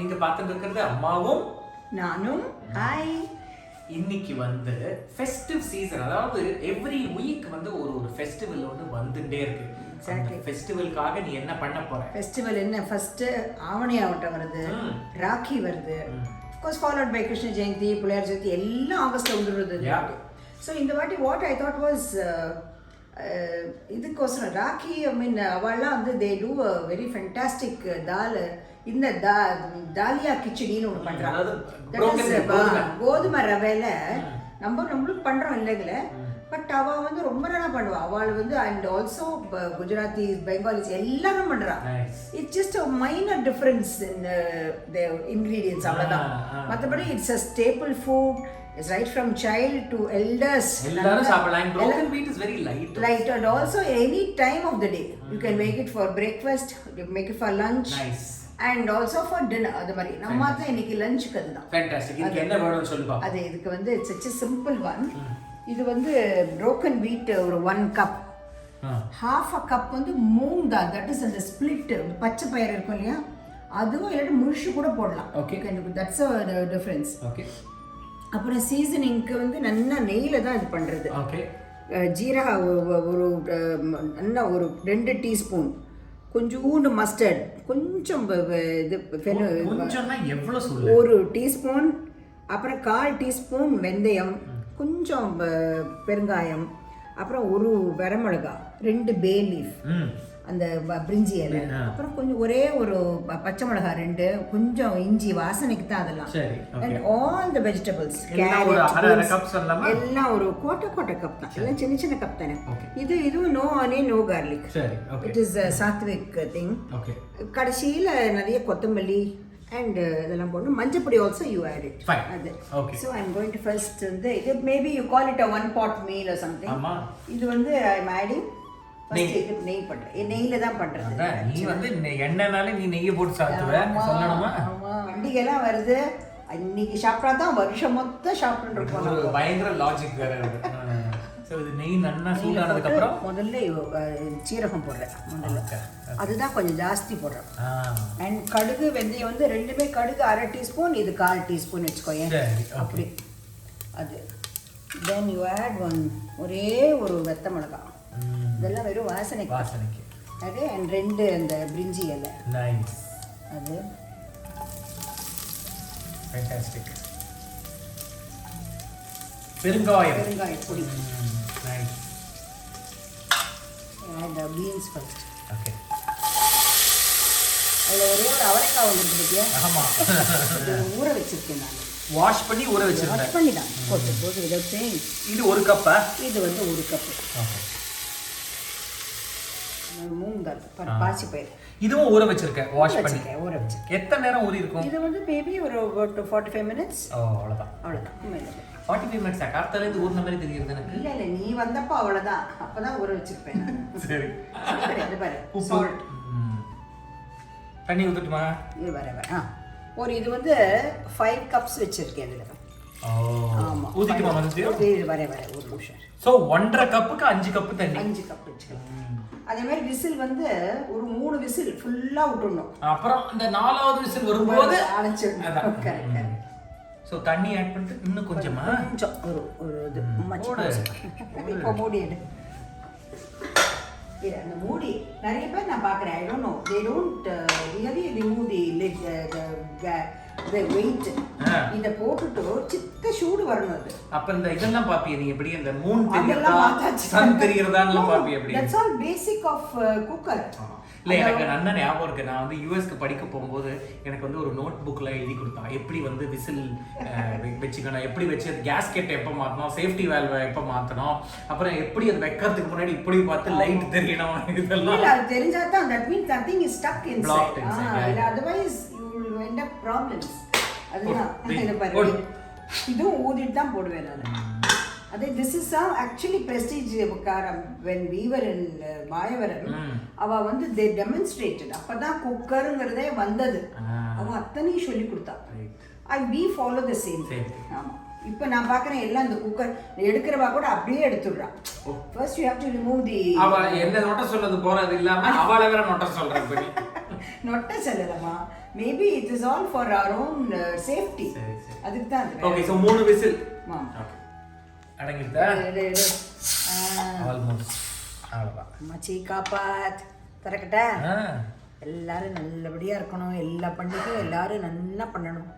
நீங்க பார்த்துட்டு இருக்கிறது அம்மாவும் நானும். ஹாய். இன்னைக்கு வந்து ஃபெஸ்டிவ் சீசன், அதாவது எவ்ரி வீக் வந்து ஒரு ஃபெஸ்டிவல் ஒன்று வந்துட்டே இருக்கு. அந்த ஃபெஸ்டிவலுக்காக நீ என்ன பண்ண போற? ஃபெஸ்டிவல் என்ன, ஃபர்ஸ்ட் ஆவணி ஆவட்டம் வருது, ராக்கி வருது, course followed by Krishna Jayanthi, Pillaiyar Jayanthi எல்லாம் ஆகஸ்ட்ல வந்துடுறது. ஸோ இந்த வாட்டி வாட் ஐ தாட் வாஸ் இதுக்கோசரம் ராக்கி, ஐ மீன் அவள்லாம் வந்து they do a very fantastic dal, இந்த தாலியா கிச்சடின்னு ஒன்று பண்ணுறாங்க. கோதுமை ரவையில் நம்மளும் பண்ணுறோம் இல்லைங்கள, பட் அவள் வந்து ரொம்ப நல்லா பண்ணுவாள். அவள் வந்து அண்ட் ஆல்சோ குஜராத்தி, பெங்காலிஸ் எல்லாரும் பண்ணுறான். It's just a minor difference in the ingredients, அவ்வளோதான். மற்றபடி it's a stable food. It's right from child to elders. எல்லாரும் சாப்பிடலாம். Broken wheat is very light. Light, and also any time of the day. You can make it for breakfast, you can make it for lunch. Nice. And also for dinner. அது மாதிரி நம்ம தான் இன்னைக்கு லஞ்சுக்கு அதுதான். Fantastic. இதுக்கு என்ன வேணும்னு சொல்லு பாப்போம். அது இதுக்கு வந்து it's such a simple one. இது வந்து broken wheat ஒரு 1 cup. Half a cup வந்து மூங் தால், that is அந்த split பச்சை பயிறு இருக்கும் இல்லையா, அதுவும் இல்லாட்டி முழுசு கூட போடலாம். Okay. That's a difference. Okay. அப்புறம் சீசனிங்க்கு வந்து நல்லா நெய்யில் தான் இது பண்ணுறது. ஓகே. ஜீரா ஒரு நல்லா ஒரு 2 டீஸ்பூன், கொஞ்சோண்டு மஸ்டர்ட், கொஞ்சம் இது ஒரு டீஸ்பூன், அப்புறம் 1/4 டீஸ்பூன் வெந்தயம், கொஞ்சம் பெருங்காயம், அப்புறம் ஒரு வரமிளகா, 2 பே லீஃப், அந்த பிரிஞ்சி இலை, அப்புறம் கொஞ்சம் ஒரே ஒரு பச்சை மிளகா 2, கொஞ்சம் இஞ்சி வாசனைக்கு தான் அதெல்லாம். அண்ட் ஆல் த வெஜிடபிள்ஸ், எல்லாம் ஒரு கோட்டை கப் தான், எல்லாம் சின்ன சின்ன கப் தானே. இதுவும் no onion, no garlic. It is sattvic thing. கடைசியில் நிறைய கொத்தமல்லி அண்ட் இதெல்லாம் போடணும். மஞ்சப்பொடி ஆல்சோ யூ ஆட் இட். அது so I am going to first வந்து இது maybe you call it a 1 pot meal or something. இது வந்து ஐ எம் ஆடிங் நெய் பண்றேன், நெய்ல தான் பண்றது. நீ வந்து எண்ணெய்னால நீ நெய்யை போட்டு சாப்பிடுவ சொல்லணுமா? ஆமா, பண்டிகைலாம் வருது, இன்னைக்கு சாப்பிட்டா தான் வருஷம் மொத்தம் சாப்பிட்டுருக்கோம். ஒரு பயங்கர லாஜிக் வேற இருக்கு. சோ இது நெய் நல்லா சூடானதுக்கு அப்புறம் முதல்ல சீரகம் போடுறேன் முதல்ல, அதுதான் கொஞ்சம் ஜாஸ்தி போடுறேன். அண்ட் கடுகு வெந்தயம் வந்து ரெண்டுமே, கடுகு 1/2 டீஸ்பூன், இது 1/4 டீஸ்பூன் வச்சுக்கோங்க. அப்படி அது தென் யூ ஆட் ஒரே ஒரு வெத்த மிளகா, இதெல்லாம் வெறும் வாசனைக்கு. அது அண்ட் 2 அந்த பிரிஞ்சி இலை. நைஸ். அது ஃபேண்டாஸ்டிக். பெருங்காய பொடி. Nice. And beans first. Okay. அதில் ஒரே ஒரு அவரைக்காய் வந்துருக்கு பத்தியா? ஆமாம், ஊற வச்சிருக்கேன் நான். வாஷ் பண்ணி ஊற வச்சிருக்கேன். வாஷ் பண்ணி தான் போட்டு விதவுட் சேஞ்ச். இது 1 கப்பா? இது வந்து 1 கப். ஓகே. மூங் தால், பாசி பயிர், இதுவும் ஊற வச்சிருக்கேன். வாஷ் பண்ணி ஊற வச்சிருக்கேன். எத்தனை நேரம் ஊறி இருக்கும்? இது வந்து மேபி ஒரு 45 minutes. அவ்வளோதான். 45 minutes கார்த்தால இது ஊர்ன மாதிரி தெரியுது எனக்கு. இல்ல நீ வந்தப்போ அவ்வளோதான், அப்பதான் ஊற வச்சிருப்பேன். சரி. அது பாரு, சால்ட். தண்ணி ஊத்துட்டுமா? இது வர ஒரு இது வந்து 5 cups வச்சிருக்கேன் இதுல. ஆமா, ஊத்திட்டுமா வந்து? இது வர ஒரு நிமிஷம். சோ 1.5 கப்புக்கு 5 கப் தண்ணி. 5 கப் வச்சுக்கலாம். அதே மாதிரி விசில் வந்து ஒரு 3 விசில் ஃபுல்லா விட்டுறணும். அப்புறம் இந்த 4வது விசில் வரும்போது அணைச்சிடணும். கரெக்ட். சோ தண்ணி ஆட் பண்ணிட்டு இன்னும் கொஞ்சம் ஒரு இது இப்போ மூடி எடு. இல்ல அந்த மூடி நிறைய பேர் நான் பார்க்குறேன், I don't know, they don't really remove the lid, the weight. இத போட்டுட்டு சித்த சூடு வரணும். அது அப்ப இந்த இதெல்லாம் பாப்பியே நீ எப்படி, அந்த மூன் தெரியுதா சன் தெரியுதான்னு பாப்பியே எப்படி? That's all basic of cooker. இல்லை, எனக்கு நல்ல ஞாபகம் இருக்குது. நான் வந்து யூஎஸ்க்கு படிக்க போகும்போது எனக்கு வந்து ஒரு நோட் புக்கில் எழுதி கொடுத்தான், எப்படி வந்து விசில் வச்சுக்கணும், எப்படி வச்சு அது கேஸ்கெட் எப்போ மாற்றணும், சேஃப்டி வேல்வை எப்போ மாற்றணும், அப்புறம் எப்படி அது வைக்கிறதுக்கு முன்னாடி இப்படி பார்த்து லைட் தெரியணும், இதெல்லாம் அது தெரிஞ்சா தான் that means something is stuck inside. Otherwise you will end up problems. அதுதான் இதை பாரு, இதுவும் ஊதிட்டு தான் போடுவேன் நான். அதே this is actually prestige காரம். when we were in Mayavaram, அவ வந்து they demonstrated, அப்பதான் குக்கருங்கிறதே வந்தது, அவ அத்தனையும் சொல்லி கொடுத்தா. we follow the same. ஆமா, இப்போ நான் பார்க்குறேன் எல்லாம் இந்த குக்கர் எடுக்கிறவா கூட அப்படியே எடுத்துடுறான். First you have to remove the, அவ என்ன நோட்ட சொல்றது போறது இல்லாம அவளை வேற நோட்ட சொல்றேன். நொட்ட செல்லலமா maybe it is all for our own safety அதுக்கு தான் ஓகே சோ 3 விசில் ஓகே அடங்கிட்டா ஆல்மோஸ்ட் அவ்வளவுதான் மச்சி காப்பாத் தரக்கட்டா எல்லாரும் நல்லபடியா இருக்கணும் எல்லா பண்டிகையும் எல்லாரும் நல்லா பண்ணணும்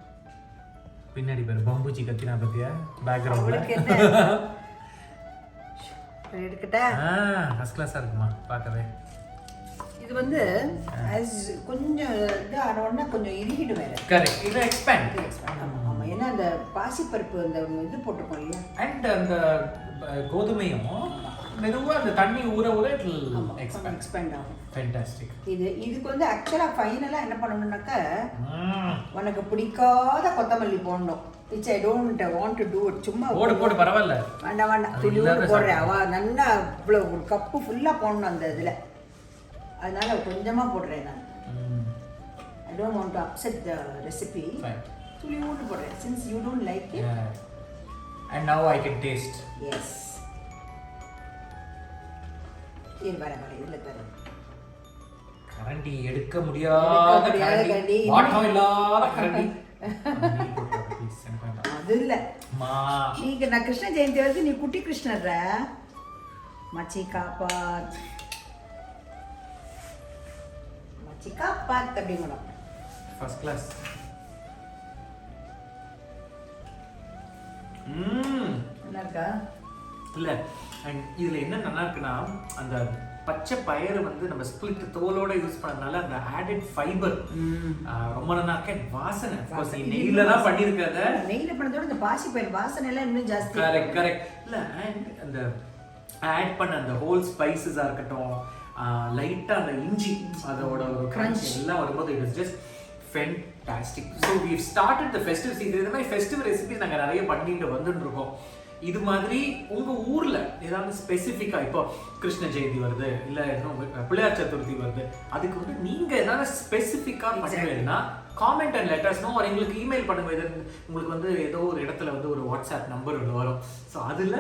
பின்னாடி பேர் பம்புச்சி கத்தினா பத்தியா பேக்ரவுண்ட்ல எடுக்கட்டா ஃபர்ஸ்ட் கிளாஸா இருக்குமா பார்க்கவே இது வந்து as கொஞ்சம் இது ஆனோன்னா கொஞ்சம் இறுகிடு வேற கரெக்ட் இது எக்ஸ்பேண்ட் ஆமா ஏன்னா அந்த பாசிப்பருப்பு அந்த இது போட்டுருக்கோம் இல்லையா அண்ட் அந்த கோதுமையும் மெதுவா அந்த தண்ணி ஊற எக்ஸ்பேண்ட் ஆகும் ஃபேண்டாஸ்டிக் இதுக்கு வந்து ஆக்சுவலா ஃபைனலா என்ன பண்ணணும்னாக்க உனக்கு பிடிக்காத கொத்தமல்லி போடணும் which I don't want to do it சும்மா போடு பரவாயில்ல வேண்டாம் துளியோடு போடுறேன் அவ நல்லா இவ்வளோ ஒரு கப்பு ஃபுல்லா போடணும் அந்த இதுல அதனால கொஞ்சமா போடுறேன் நான் I don't want to upset the recipe துளியோடு போடுறேன் since you don't like it and now I can taste yes வர இதுல தர கரண்டி எடுக்க முடியாத கரண்டி வாட்டம் இல்லாத கரண்டி அது இல்ல நீங்க நான் கிருஷ்ண ஜெயந்தி வருது நீ குட்டி கிருஷ்ணர்ற மச்சி காப்பாத் அப்படிங்கணும் ஃபர்ஸ்ட் கிளாஸ் நல்லா இருக்கா இல்ல அண்ட் இதுல என்ன நல்லா இருக்குன்னா அந்த பச்சை பயிறு வந்து நம்ம ஸ்பிளிட் தோலோட யூஸ் பண்ணதுனால அந்த ஆடட் ஃபைபர் ரொம்ப நல்லா இருக்கு வாசனை நெய்ல தான் பண்ணிருக்காத நெய்ல பண்ணதோட இந்த பாசி பயிர் வாசனை எல்லாம் இன்னும் ஜாஸ்தி கரெக்ட் இல்ல அண்ட் அந்த ஆட் பண்ண அந்த ஹோல் ஸ்பைசஸா இருக்கட்டும் லைட்டா அந்த இஞ்சி அதோட ஒரு கிரன்ச் எல்லாம் வரும்போது it is just fantastic so we started the festive season இந்த மாதிரி ஃபெஸ்டிவ் ரெசிபிஸ் நாங்கள் நிறைய பண்ணிட்டு வந்துட்டு இருக்கோம் இது மாதிரி உங்க ஊர்ல ஏதாவது ஸ்பெசிஃபிக்கா இப்போ கிருஷ்ண ஜெயந்தி வருது இல்ல இன்னும் பிள்ளையார் சதுர்த்தி வருது அதுக்கு வந்து நீங்க ஏதாவது ஸ்பெசிஃபிக்கா பண்ணுவீங்கன்னா காமெண்ட் அண்ட் லெட்டர்ஸ் நோ ஒரு எங்களுக்கு இமெயில் பண்ணுங்க இது உங்களுக்கு வந்து ஏதோ ஒரு இடத்துல வந்து ஒரு வாட்ஸ்அப் நம்பர் ஒன்று வரும் ஸோ அதுல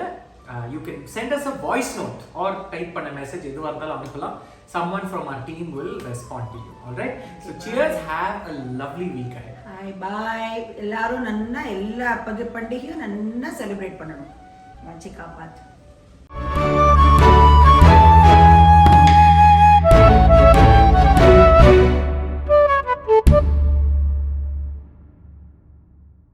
you can send us a voice note or type பண்ண மெசேஜ் எதுவாக இருந்தாலும் அனுப்பலாம் someone from our team will respond to you all right so cheers have a lovely week ahead bye எல்லாரும் நன்னா எல்லா பண்டிகையும் நன்னா செலிப்ரேட் பண்ணணும் மச்சி காப்பாத்து